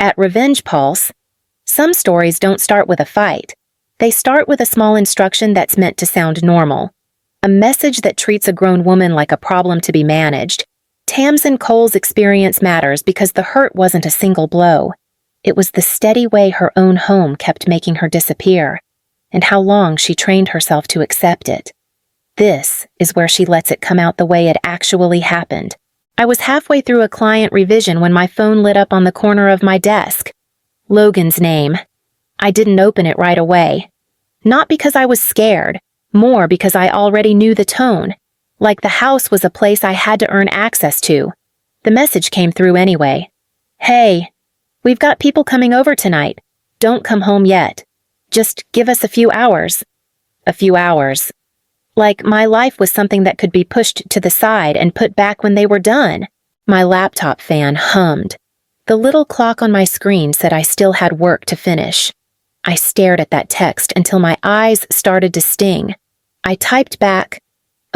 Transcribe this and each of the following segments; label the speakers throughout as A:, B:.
A: that revenge pulse. Some stories don't start with a fight. They start with a small instruction that's meant to sound normal. A message that treats a grown woman like a problem to be managed. Tamsin Cole's experience matters because the hurt wasn't a single blow. It was the steady way her own home kept making her disappear, and how long she trained herself to accept it. This is where she lets it come out the way it actually happened. I was halfway through a client revision when my phone lit up on the corner of my desk. Logan's name. I didn't open it right away. Not because I was scared, more because I already knew the tone. Like the house was a place I had to earn access to. The message came through anyway. Hey, we've got people coming over tonight. Don't come home yet. Just give us a few hours. A few hours. Like my life was something that could be pushed to the side and put back when they were done. My laptop fan hummed. The little clock on my screen said I still had work to finish. I stared at that text until my eyes started to sting. I typed back,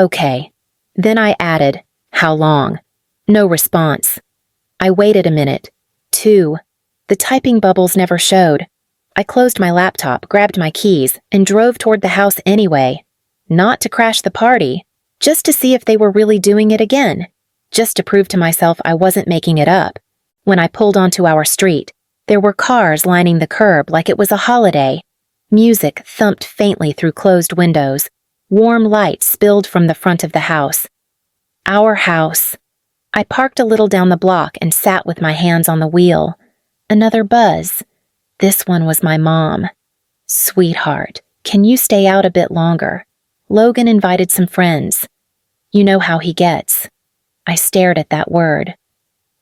A: okay. Then I added, how long? No response. I waited a minute. 2. The typing bubbles never showed. I closed my laptop, grabbed my keys, and drove toward the house anyway. Not to crash the party, just to see if they were really doing it again. Just to prove to myself I wasn't making it up. When I pulled onto our street, there were cars lining the curb like it was a holiday. Music thumped faintly through closed windows. Warm light spilled from the front of the house. Our house. I parked a little down the block and sat with my hands on the wheel. Another buzz. This one was my mom. Sweetheart, can you stay out a bit longer? Logan invited some friends. You know how he gets. I stared at that word.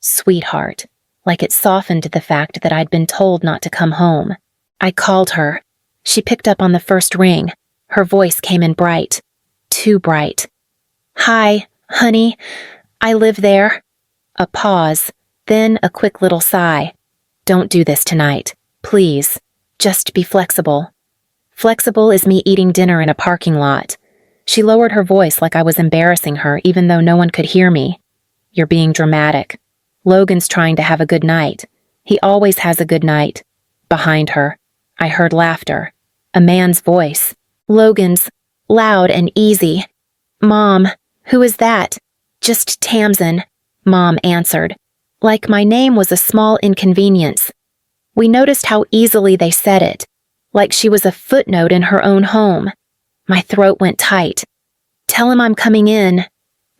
A: Sweetheart, like it softened the fact that I'd been told not to come home. I called her. She picked up on the first ring. Her voice came in bright. Too bright. Hi, honey. I live there. A pause, then a quick little sigh. Don't do this tonight. Please. Just be flexible. Flexible as me eating dinner in a parking lot. She lowered her voice like I was embarrassing her even though no one could hear me. You're being dramatic. Logan's trying to have a good night. He always has a good night. Behind her, I heard laughter. A man's voice. Logan's, loud and easy. Mom, who is that? Just Tamsin, Mom answered. Like my name was a small inconvenience. We noticed how easily they said it. Like she was a footnote in her own home. My throat went tight. Tell him I'm coming in.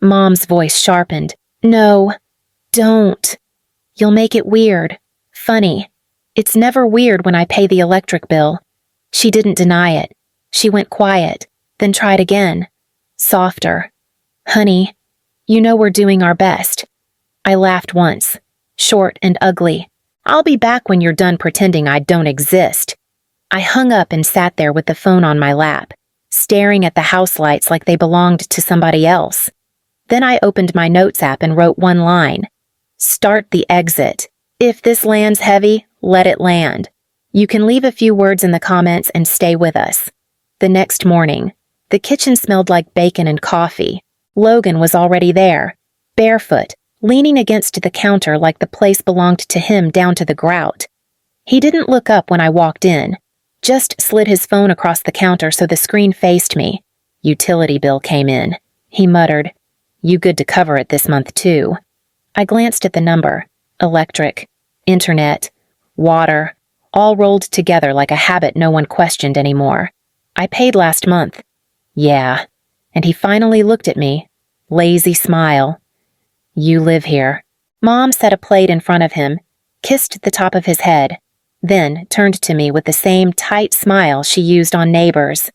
A: Mom's voice sharpened. No, don't. You'll make it weird. Funny. It's never weird when I pay the electric bill. She didn't deny it. She went quiet, then tried again. Softer. Honey, you know we're doing our best. I laughed once. Short and ugly. I'll be back when you're done pretending I don't exist. I hung up and sat there with the phone on my lap, staring at the house lights like they belonged to somebody else. Then I opened my notes app and wrote one line. Start the exit. If this lands heavy, let it land. You can leave a few words in the comments and stay with us. The next morning, the kitchen smelled like bacon and coffee. Logan was already there, barefoot, leaning against the counter like the place belonged to him down to the grout. He didn't look up when I walked in, just slid his phone across the counter so the screen faced me. Utility bill came in. He muttered, You good to cover it this month too. I glanced at the number. Electric, internet, water, all rolled together like a habit no one questioned anymore. I paid last month. Yeah. And he finally looked at me. Lazy smile. You live here. Mom set a plate in front of him, kissed the top of his head, then turned to me with the same tight smile she used on neighbors.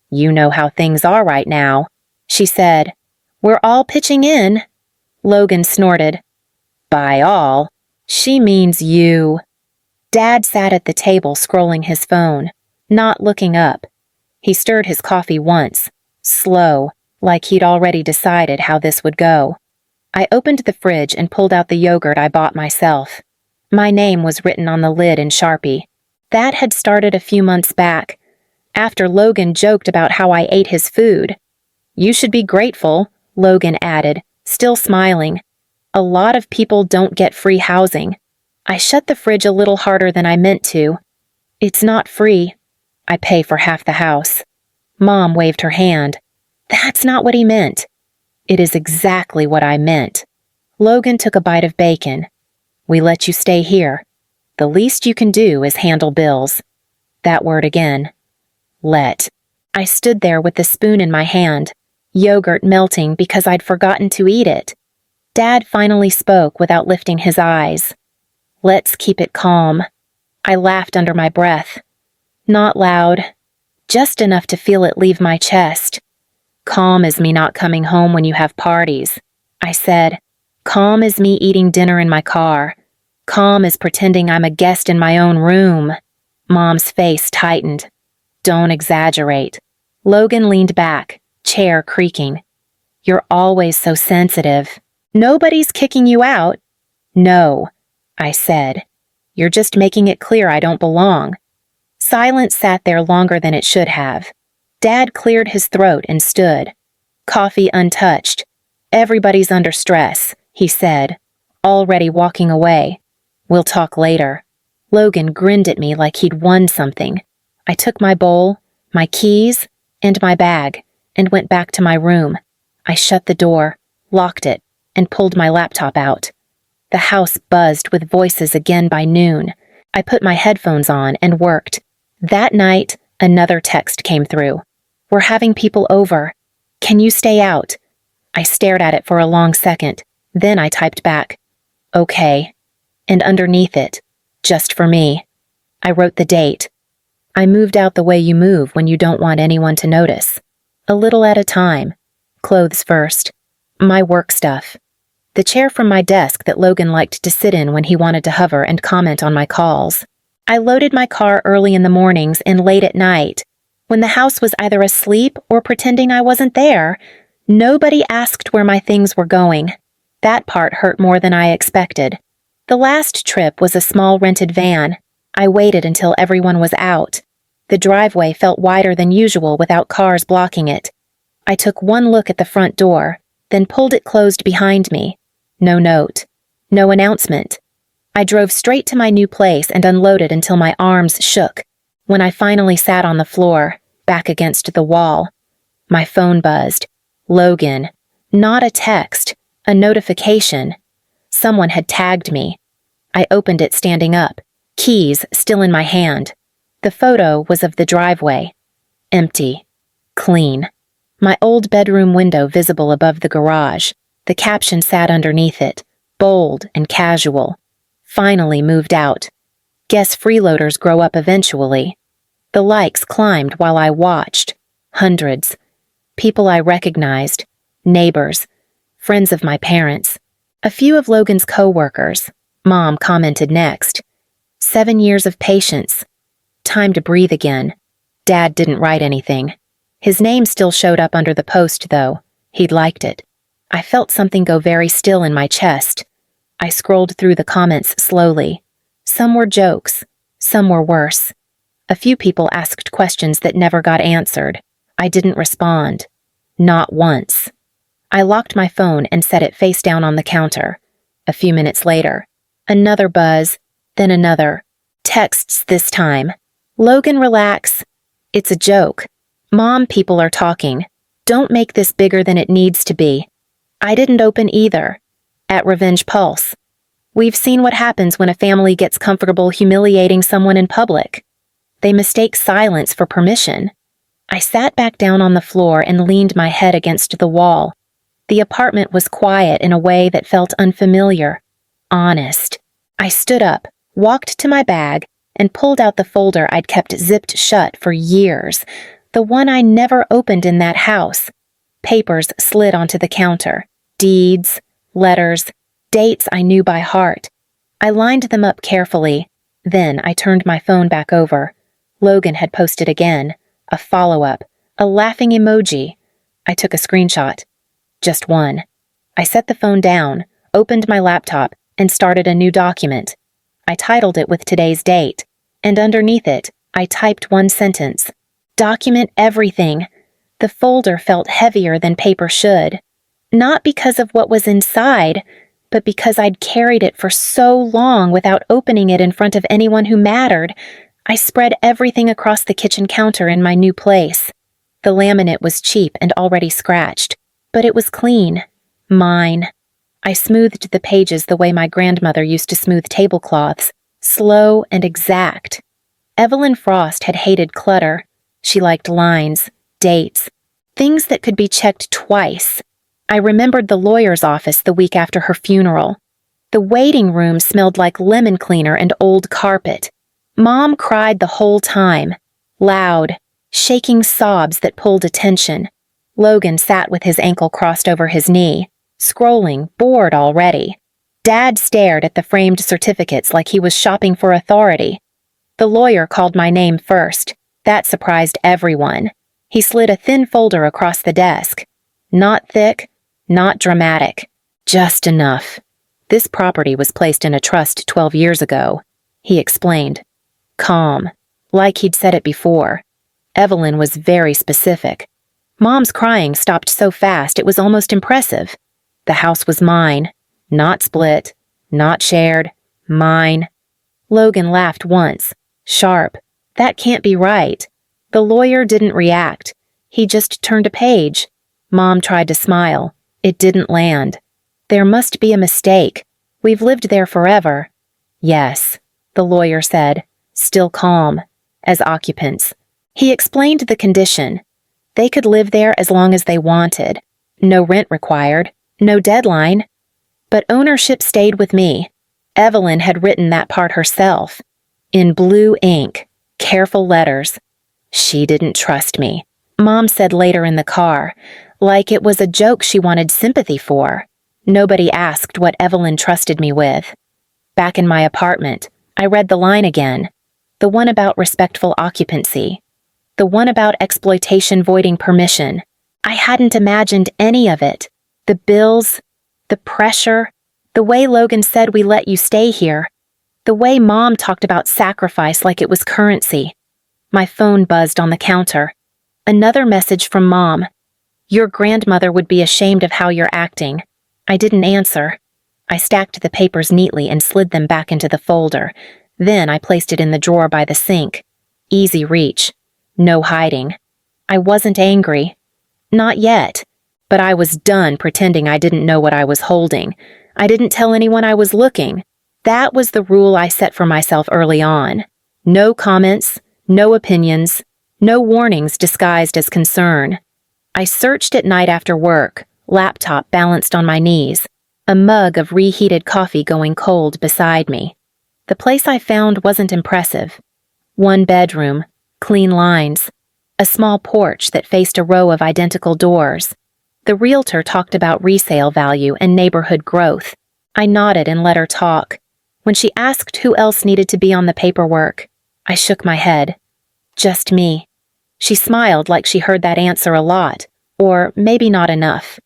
A: You know how things are right now, she said. We're all pitching in. Logan snorted. By all, she means you. Dad sat at the table scrolling his phone, not looking up. He stirred his coffee once, slow, like he'd already decided how this would go. I opened the fridge and pulled out the yogurt I bought myself. My name was written on the lid in Sharpie. That had started a few months back, after Logan joked about how I ate his food. You should be grateful, Logan added, still smiling. A lot of people don't get free housing. I shut the fridge a little harder than I meant to. It's not free. I pay for half the house. Mom waved her hand. That's not what he meant. It is exactly what I meant. Logan took a bite of bacon. We let you stay here. The least you can do is handle bills. That word again. Let. I stood there with the spoon in my hand, yogurt melting because I'd forgotten to eat it. Dad finally spoke without lifting his eyes. Let's keep it calm. I laughed under my breath. Not loud, just enough to feel it leave my chest. Calm as me not coming home when you have parties. I said, calm as me eating dinner in my car. Calm as pretending I'm a guest in my own room. Mom's face tightened. Don't exaggerate. Logan leaned back, chair creaking. You're always so sensitive. Nobody's kicking you out. No, I said. You're just making it clear I don't belong. Silence sat there longer than it should have. Dad cleared his throat and stood. Coffee untouched. Everybody's under stress, he said, already walking away. We'll talk later. Logan grinned at me like he'd won something. I took my bowl, my keys, and my bag, and went back to my room. I shut the door, locked it, and pulled my laptop out. The house buzzed with voices again by noon. I put my headphones on and worked. That night, another text came through. We're having people over. Can you stay out? I stared at it for a long second. Then I typed back, okay. And underneath it, just for me, I wrote the date. I moved out the way you move when you don't want anyone to notice. A little at a time. Clothes first. My work stuff. The chair from my desk that Logan liked to sit in when he wanted to hover and comment on my calls. I loaded my car early in the mornings and late at night. When the house was either asleep or pretending I wasn't there, nobody asked where my things were going. That part hurt more than I expected. The last trip was a small rented van. I waited until everyone was out. The driveway felt wider than usual without cars blocking it. I took one look at the front door, then pulled it closed behind me. No note. No announcement. I drove straight to my new place and unloaded until my arms shook. When I finally sat on the floor, back against the wall, my phone buzzed. Logan. Not a text. A notification. Someone had tagged me. I opened it standing up, keys still in my hand. The photo was of the driveway. Empty. Clean. My old bedroom window visible above the garage. The caption sat underneath it, bold and casual. Finally moved out. Guess freeloaders grow up eventually. The likes climbed while I watched. Hundreds. People I recognized. Neighbors. Friends of my parents. A few of Logan's co-workers. Mom commented next. 7 years of patience. Time to breathe again. Dad didn't write anything. His name still showed up under the post, though. He'd liked it. I felt something go very still in my chest. I scrolled through the comments slowly. Some were jokes. Some were worse. A few people asked questions that never got answered. I didn't respond. Not once. I locked my phone and set it face down on the counter. A few minutes later, another buzz, then another. Texts this time. Logan, relax. It's a joke. Mom, people are talking. Don't make this bigger than it needs to be. I didn't open either. At Revenge Pulse. We've seen what happens when a family gets comfortable humiliating someone in public. They mistake silence for permission. I sat back down on the floor and leaned my head against the wall. The apartment was quiet in a way that felt unfamiliar. Honest. I stood up, walked to my bag, and pulled out the folder I'd kept zipped shut for years, the one I never opened in that house. Papers slid onto the counter. Deeds, letters, dates I knew by heart. I lined them up carefully. Then I turned my phone back over. Logan had posted again. A follow-up. A laughing emoji. I took a screenshot. Just one. I set the phone down, opened my laptop, and started a new document. I titled it with today's date, and underneath it, I typed one sentence. Document everything. The folder felt heavier than paper should. Not because of what was inside, but because I'd carried it for so long without opening it in front of anyone who mattered, I spread everything across the kitchen counter in my new place. The laminate was cheap and already scratched, but it was clean. Mine. I smoothed the pages the way my grandmother used to smooth tablecloths, slow and exact. Evelyn Frost had hated clutter. She liked lines, dates, things that could be checked twice. I remembered the lawyer's office the week after her funeral. The waiting room smelled like lemon cleaner and old carpet. Mom cried the whole time, loud, shaking sobs that pulled attention. Logan sat with his ankle crossed over his knee, scrolling, bored already. Dad stared at the framed certificates like he was shopping for authority. The lawyer called my name first. That surprised everyone. He slid a thin folder across the desk. Not thick, not dramatic. Just enough. This property was placed in a trust 12 years ago, he explained. Calm, like he'd said it before. Evelyn was very specific. Mom's crying stopped so fast it was almost impressive. The house was mine. Not split, not shared, mine. Logan laughed once, sharp. That can't be right. The lawyer didn't react. He just turned a page. Mom tried to smile. It didn't land. There must be a mistake. We've lived there forever. Yes, the lawyer said, still calm, as occupants. He explained the condition. They could live there as long as they wanted. No rent required, no deadline. But ownership stayed with me. Evelyn had written that part herself. In blue ink, careful letters. She didn't trust me, Mom said later in the car, like it was a joke she wanted sympathy for. Nobody asked what Evelyn trusted me with. Back in my apartment, I read the line again. The one about respectful occupancy. The one about exploitation voiding permission. I hadn't imagined any of it. The bills, the pressure, the way Logan said we let you stay here, the way Mom talked about sacrifice like it was currency. My phone buzzed on the counter. Another message from Mom. Your grandmother would be ashamed of how you're acting. I didn't answer. I stacked the papers neatly and slid them back into the folder. Then I placed it in the drawer by the sink. Easy reach. No hiding. I wasn't angry. Not yet. But I was done pretending I didn't know what I was holding. I didn't tell anyone I was looking. That was the rule I set for myself early on. No comments, no opinions, no warnings disguised as concern. I searched at night after work, laptop balanced on my knees, a mug of reheated coffee going cold beside me. The place I found wasn't impressive. One bedroom, clean lines, a small porch that faced a row of identical doors. The realtor talked about resale value and neighborhood growth. I nodded and let her talk. When she asked who else needed to be on the paperwork, I shook my head. Just me. She smiled like she heard that answer a lot, or maybe not enough.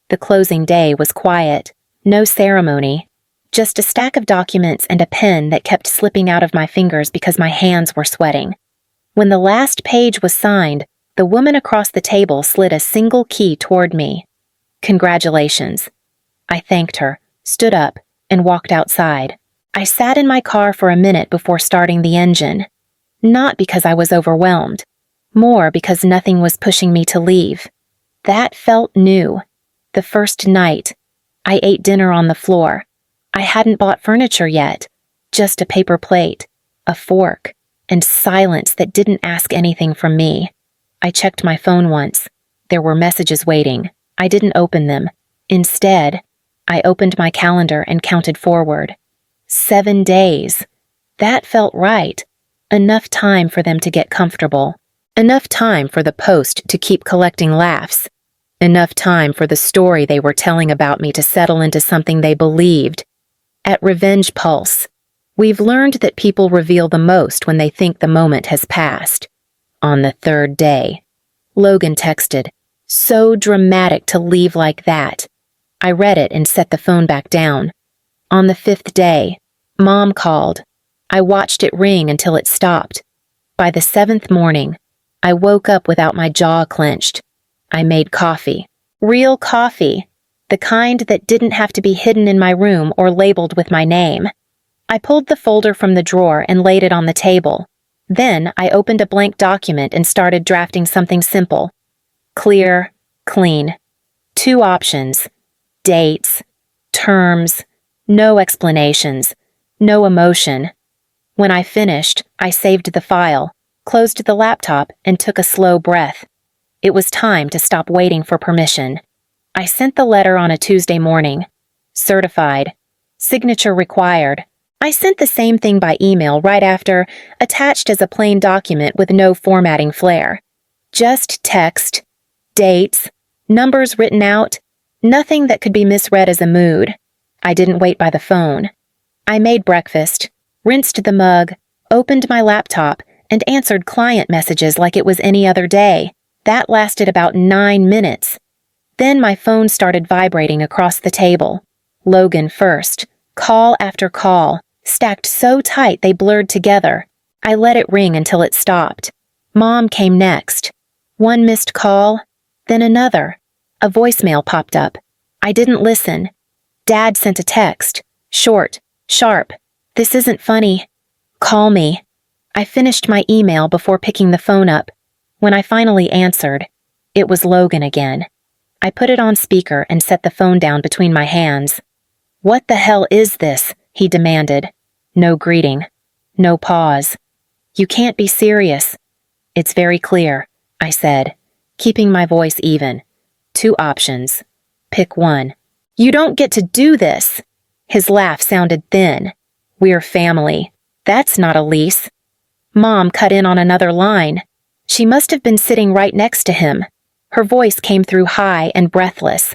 A: The closing day was quiet, no ceremony, just a stack of documents and a pen that kept slipping out of my fingers because my hands were sweating. When the last page was signed, the woman across the table slid a single key toward me. Congratulations. I thanked her, stood up, and walked outside. I sat in my car for a minute before starting the engine. Not because I was overwhelmed, more because nothing was pushing me to leave. That felt new. The first night, I ate dinner on the floor. I hadn't bought furniture yet, just a paper plate, a fork, and silence that didn't ask anything from me. I checked my phone once. There were messages waiting. I didn't open them. Instead, I opened my calendar and counted forward. 7 days. That felt right. Enough time for them to get comfortable. Enough time for the post to keep collecting laughs. Enough time for the story they were telling about me to settle into something they believed. At Revenge Pulse, we've learned that people reveal the most when they think the moment has passed. On the 3rd day, Logan texted, "So dramatic to leave like that." I read it and set the phone back down. On the 5th day, Mom called. I watched it ring until it stopped. By the 7th morning, I woke up without my jaw clenched. I made coffee. Real coffee. the kind that didn't have to be hidden in my room or labeled with my name. I pulled the folder from the drawer and laid it on the table. Then I opened a blank document and started drafting something simple. Clear, clean. 2 options. Dates, terms, no explanations, no emotion. When I finished, I saved the file, closed the laptop, and took a slow breath. It was time to stop waiting for permission. I sent the letter on a Tuesday morning. Certified. Signature required. I sent the same thing by email right after, attached as a plain document with no formatting flair. Just text, dates, numbers written out, nothing that could be misread as a mood. I didn't wait by the phone. I made breakfast, rinsed the mug, opened my laptop, and answered client messages like it was any other day. That lasted about 9 minutes. Then my phone started vibrating across the table. Logan first. Call after call, stacked so tight they blurred together. I let it ring until it stopped. Mom came next. 1 missed call, then another. A voicemail popped up. I didn't listen. Dad sent a text. Short, sharp. This isn't funny. Call me. I finished my email before picking the phone up. When I finally answered, it was Logan again. I put it on speaker and set the phone down between my hands. "What the hell is this?" he demanded. No greeting. No pause. "You can't be serious." "It's very clear," I said, keeping my voice even. 2 options. Pick one. "You don't get to do this." His laugh sounded thin. "We're family. That's not a lease." Mom cut in on another line. She must have been sitting right next to him. Her voice came through high and breathless.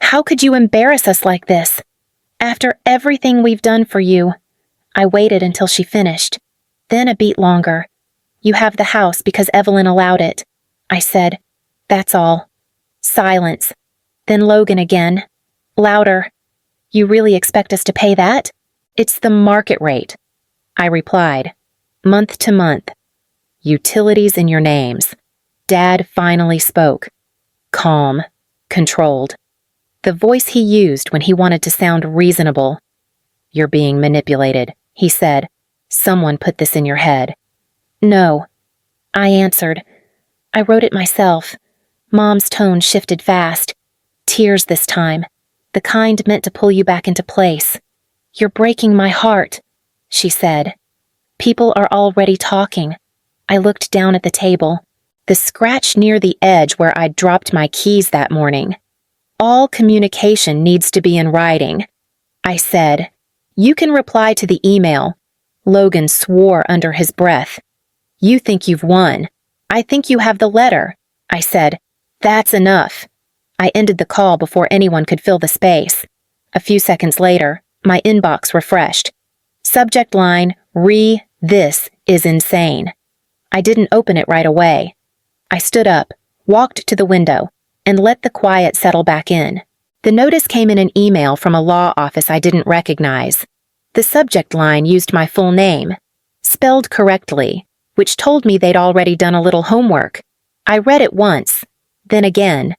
A: "How could you embarrass us like this? After everything we've done for you." I waited until she finished. Then a beat longer. "You have the house because Evelyn allowed it," I said. "That's all." Silence. Then Logan again. Louder. "You really expect us to pay that?" "It's the market rate," I replied. "Month to month. Utilities in your names." Dad finally spoke. Calm. Controlled. The voice he used when he wanted to sound reasonable. "You're being manipulated," he said. "Someone put this in your head." "No," I answered. "I wrote it myself." Mom's tone shifted fast. Tears this time. The kind meant to pull you back into place. "You're breaking my heart," she said. "People are already talking." I looked down at the table. The scratch near the edge where I'd dropped my keys that morning. "All communication needs to be in writing," I said. "You can reply to the email." Logan swore under his breath. "You think you've won. I think you have the letter," I said. "That's enough." I ended the call before anyone could fill the space. A few seconds later, my inbox refreshed. Subject line, "This is insane." I didn't open it right away. I stood up, walked to the window, and let the quiet settle back in. The notice came in an email from a law office I didn't recognize. The subject line used my full name, spelled correctly, which told me they'd already done a little homework. I read it once, then again.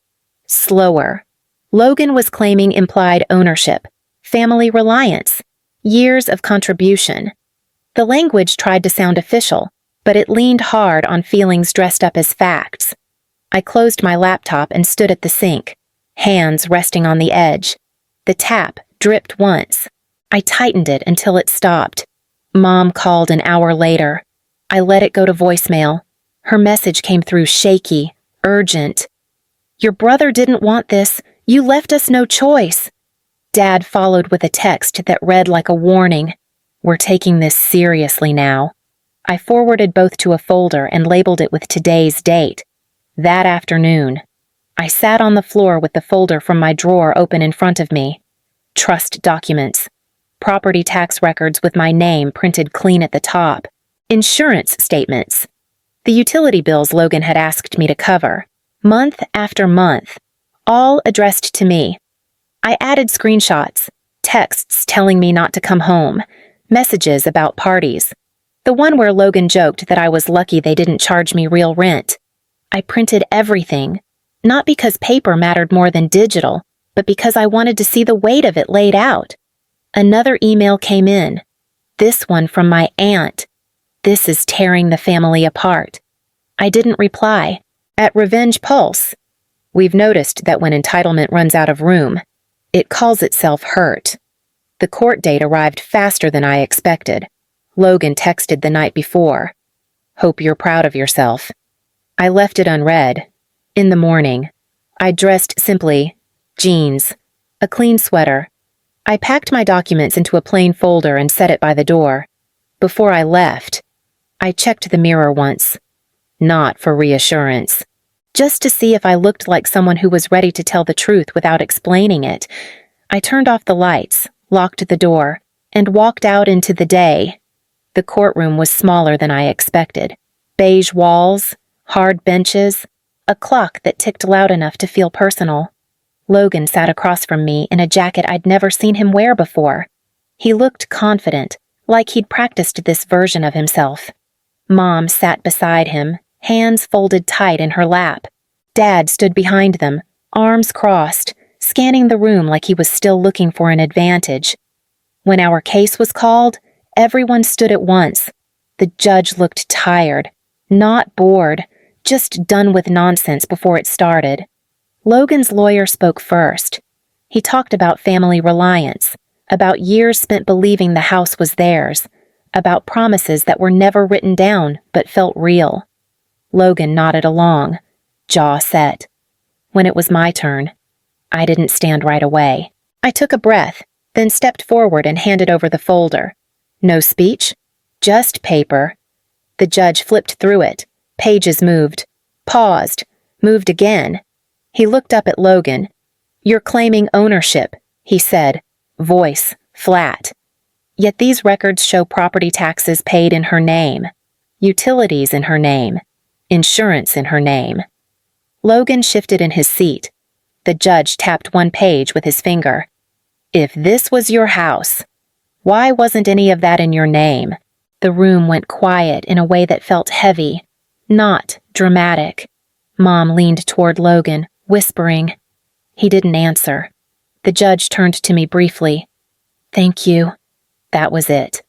A: Slower. Logan was claiming implied ownership, family reliance, years of contribution. The language tried to sound official, but it leaned hard on feelings dressed up as facts. I closed my laptop and stood at the sink, hands resting on the edge. The tap dripped once. I tightened it until it stopped. Mom called an hour later. I let it go to voicemail. Her message came through shaky, urgent. "Your brother didn't want this. You left us no choice." Dad followed with a text that read like a warning. "We're taking this seriously now." I forwarded both to a folder and labeled it with today's date. That afternoon, I sat on the floor with the folder from my drawer open in front of me. Trust documents. Property tax records with my name printed clean at the top. Insurance statements. The utility bills Logan had asked me to cover. Month after month. All addressed to me. I added screenshots. Texts telling me not to come home. Messages about parties. The one where Logan joked that I was lucky they didn't charge me real rent. I printed everything, not because paper mattered more than digital, but because I wanted to see the weight of it laid out. Another email came in. This one from my aunt. This is tearing the family apart. I didn't reply. At Revenge Pulse, we've noticed that when entitlement runs out of room, it calls itself hurt. The court date arrived faster than I expected. Logan texted the night before. Hope you're proud of yourself. I left it unread. In the morning, I dressed simply, jeans, a clean sweater. I packed my documents into a plain folder and set it by the door. Before I left, I checked the mirror once. Not for reassurance. Just to see if I looked like someone who was ready to tell the truth without explaining it. I turned off the lights, locked the door, and walked out into the day. The courtroom was smaller than I expected. Beige walls, hard benches, a clock that ticked loud enough to feel personal. Logan sat across from me in a jacket I'd never seen him wear before. He looked confident, like he'd practiced this version of himself. Mom sat beside him, hands folded tight in her lap. Dad stood behind them, arms crossed, scanning the room like he was still looking for an advantage. When our case was called, everyone stood at once. The judge looked tired, not bored, just done with nonsense before it started. Logan's lawyer spoke first. He talked about family reliance, about years spent believing the house was theirs, about promises that were never written down but felt real. Logan nodded along, jaw set. When it was my turn, I didn't stand right away. I took a breath, then stepped forward and handed over the folder. No speech, just paper. The judge flipped through it. Pages moved, paused, moved again. He looked up at Logan. You're claiming ownership, he said, voice flat. Yet these records show property taxes paid in her name, utilities in her name, insurance in her name. Logan shifted in his seat. The judge tapped one page with his finger. If this was your house, why wasn't any of that in your name? The room went quiet in a way that felt heavy, not dramatic. Mom leaned toward Logan, whispering. He didn't answer. The judge turned to me briefly. Thank you. That was it.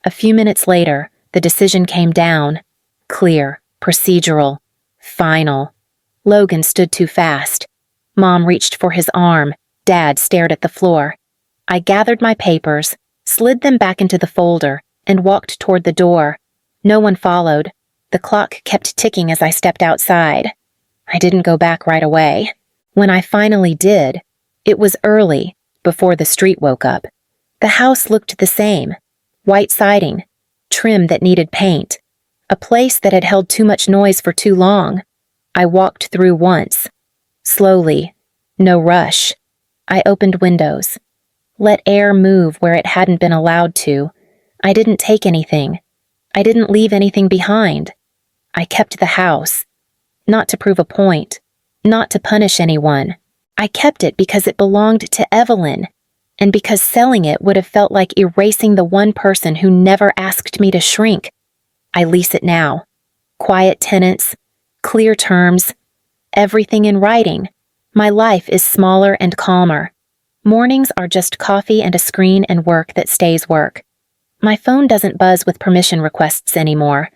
A: A few minutes later, the decision came down. Clear, procedural, final. Logan stood too fast. Mom reached for his arm. Dad stared at the floor. I gathered my papers, slid them back into the folder, and walked toward the door. No one followed. The clock kept ticking as I stepped outside. I didn't go back right away. When I finally did, it was early, before the street woke up. The house looked the same. White siding, trim that needed paint. A place that had held too much noise for too long. I walked through once. Slowly, no rush. I opened windows. Let air move where it hadn't been allowed to. I didn't take anything. I didn't leave anything behind. I kept the house. Not to prove a point. Not to punish anyone. I kept it because it belonged to Evelyn, and because selling it would have felt like erasing the one person who never asked me to shrink. I lease it now. Quiet tenants, clear terms, everything in writing. My life is smaller and calmer. Mornings are just coffee and a screen and work that stays work. My phone doesn't buzz with permission requests anymore.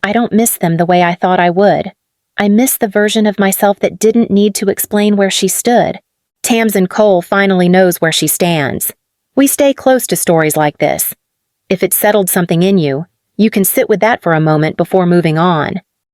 A: I don't miss them the way I thought I would. I miss the version of myself that didn't need to explain where she stood. Tamsin Cole finally knows where she stands. We stay close to stories like this. If it settled something in you, you can sit with that for a moment before moving on.